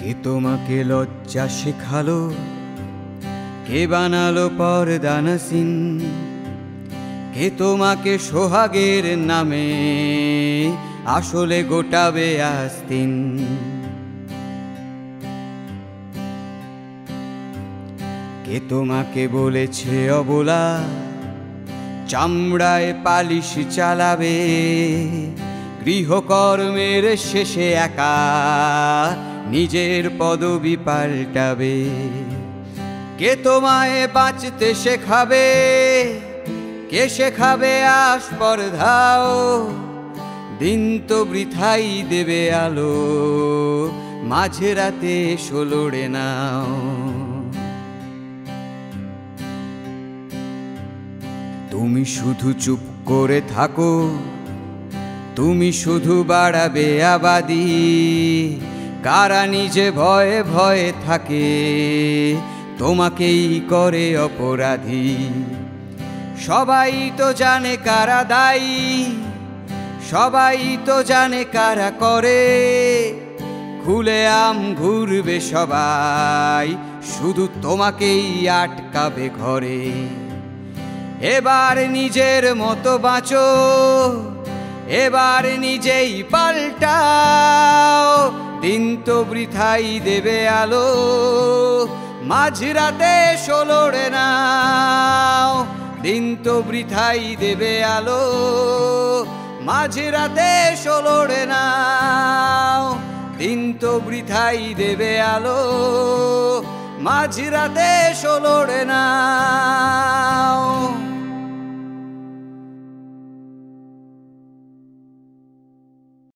কে তোমাকে লজ্জা শেখালো, কে বানালো পর্দা নাসিন, কে তোমাকে সোহাগের নামে আসলে গোটাবে আস্তিন। কে তোমাকে বলেছে অবলা, চামড়ায় পালিশ চালাবে, গৃহকর্মের শেষে একা নিজের পদবি পাল্টাবে। কে তোমায় বাঁচতে শেখাবে, কে শেখাবে আস্পর্ধাও, দিন তো বৃথাই দেবে আলো, মাঝরাতে এসো লড়ে নাও। তুমি শুধু চুপ করে থাকো, তুমি শুধু বাড়াবে আবাদি, কারা নিজে ভয়ে ভয়ে থাকে তোমাকেই করে অপরাধী। সবাই তো জানে কারা দায়ী, সবাই তো জানে কারা করে, খুলেআম ঘুরবে সবাই, শুধু তোমাকেই আটকাবে ঘরে। এবার নিজের মতো বাঁচো, এবার নিজেই পাল্টাও, দিন তো বৃথাই দেবে আলো, মাঝরাতে এসো লড়ে নাও। দিন তো বৃথাই দেবে আলো, মাঝরাতে এসো লড়ে নাও। দিন তো বৃথাই দেবে আলো, মাঝরাতে এসো লড়ে